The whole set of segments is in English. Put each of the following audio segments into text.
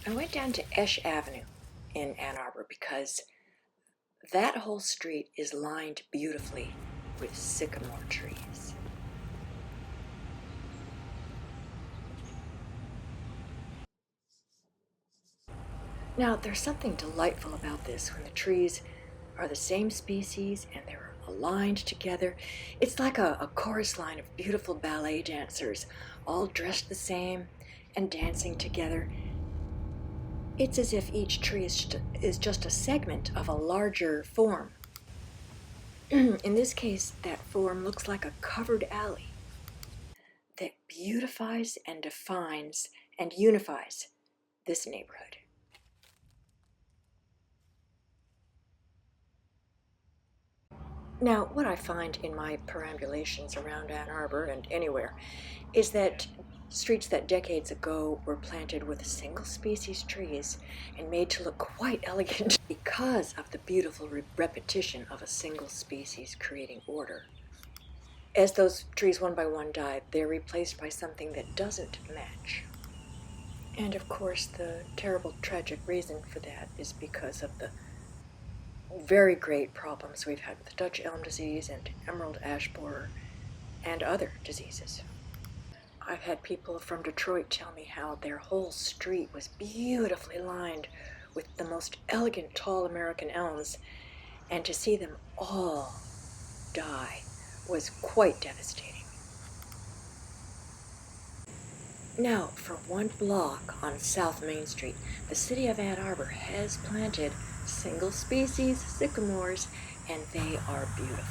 I went down to Esch Avenue in Ann Arbor because that whole street is lined beautifully with sycamore trees. Now, there's something delightful about this when the trees are the same species and they're aligned together. It's like a chorus line of beautiful ballet dancers, all dressed the same and dancing together. It's as if each tree is just a segment of a larger form. In this case, that form looks like a covered alley that beautifies and defines and unifies this neighborhood. Now, what I find in my perambulations around Ann Arbor and anywhere is that streets that decades ago were planted with single species trees and made to look quite elegant because of the beautiful repetition of a single species creating order. As those trees one by one die, they're replaced by something that doesn't match. And of course, the terrible, tragic reason for that is because of the very great problems we've had with Dutch elm disease and emerald ash borer and other diseases. I've had people from Detroit tell me how their whole street was beautifully lined with the most elegant tall American elms, and to see them all die was quite devastating. Now, for one block on South Main Street, the city of Ann Arbor has planted single species sycamores, and they are beautiful.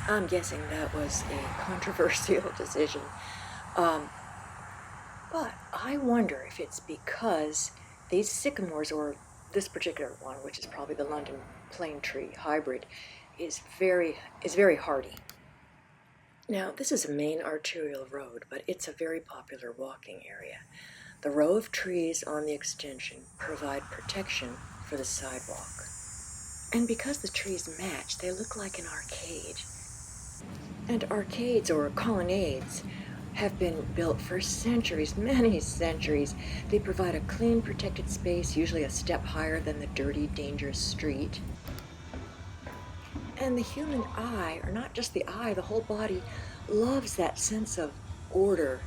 I'm guessing that was a controversial decision. But I wonder if it's because these sycamores, or this particular one, which is probably the London plane tree hybrid, is very hardy. Now, this is a main arterial road, but it's a very popular walking area. The row of trees on the extension provide protection for the sidewalk. And because the trees match, they look like an arcade. And arcades, or colonnades, have been built for centuries, many centuries. They provide a clean, protected space, usually a step higher than the dirty, dangerous street. And the human eye, or not just the eye, the whole body, loves that sense of order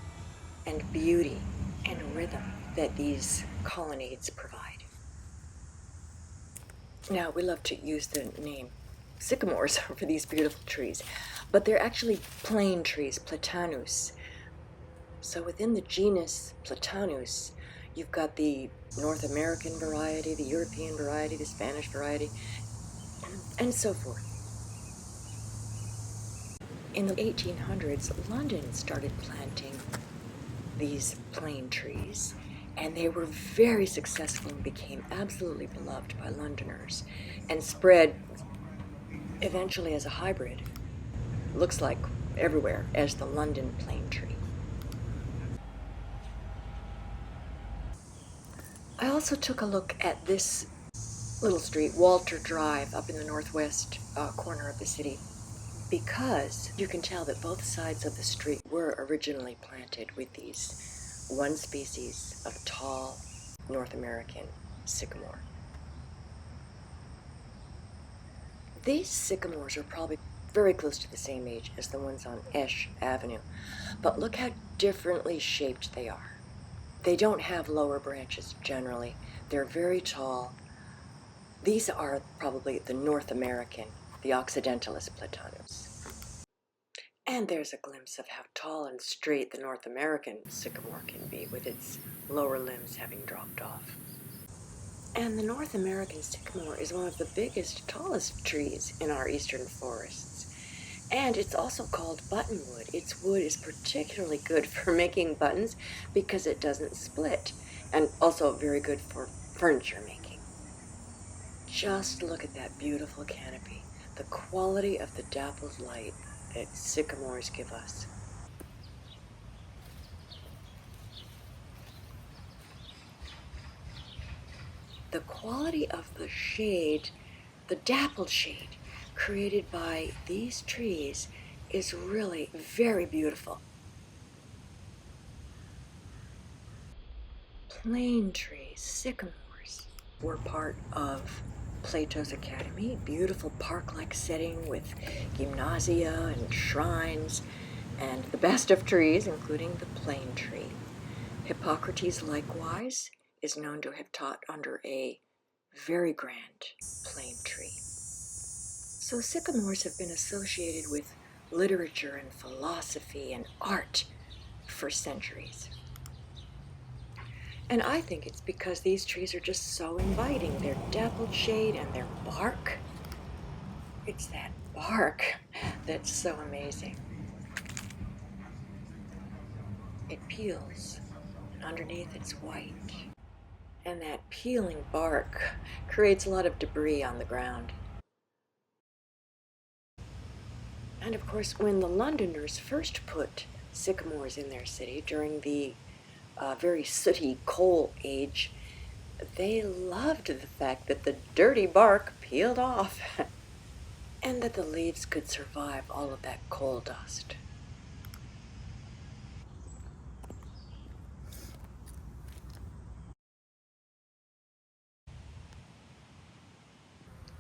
and beauty and rhythm that these colonnades provide. Now, we love to use the name sycamores for these beautiful trees, but they're actually plane trees, Platanus. So within the genus Platanus, you've got the North American variety, the European variety, the Spanish variety, and so forth. In the 1800s, London started planting these plane trees, and they were very successful and became absolutely beloved by Londoners and spread eventually as a hybrid, looks like everywhere, as the London plane tree. I also took a look at this little street, Walter Drive, up in the northwest corner of the city, because you can tell that both sides of the street were originally planted with these one species of tall North American sycamore. These sycamores are probably very close to the same age as the ones on Esch Avenue, but look how differently shaped they are. They don't have lower branches generally. They're very tall. These are probably the North American, the Occidentalist Platanus. And there's a glimpse of how tall and straight the North American sycamore can be, with its lower limbs having dropped off. And the North American sycamore is one of the biggest, tallest trees in our eastern forests. And it's also called Buttonwood. Its wood is particularly good for making buttons because it doesn't split, and also very good for furniture making. Just look at that beautiful canopy, the quality of the dappled light that sycamores give us. The quality of the shade, the dappled shade created by these trees, is really very beautiful. plane trees, sycamores, were part of Plato's academy, beautiful park-like setting with gymnasia and shrines, and the best of trees, including the plane tree. Hippocrates, likewise, is known to have taught under a very grand plane tree. So sycamores have been associated with literature and philosophy and art for centuries. And I think it's because these trees are just so inviting. Their dappled shade and their bark. It's that bark that's so amazing. It peels, and underneath it's white. And that peeling bark creates a lot of debris on the ground. And of course, when the Londoners first put sycamores in their city during the very sooty coal age, they loved the fact that the dirty bark peeled off and that the leaves could survive all of that coal dust.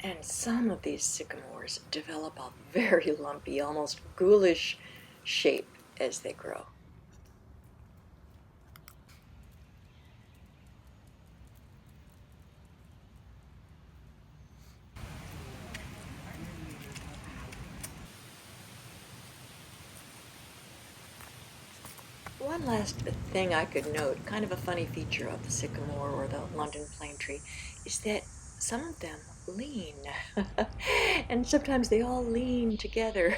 And some of these sycamores develop a very lumpy, almost ghoulish shape as they grow. One last thing I could note, kind of a funny feature of the sycamore or the London plane tree, is that some of them lean. And sometimes they all lean together.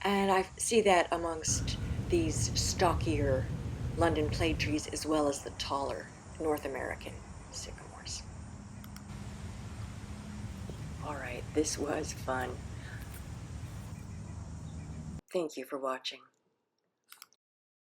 And I see that amongst these stockier London plane trees as well as the taller North American sycamores. All right, this was fun. Thank you for watching.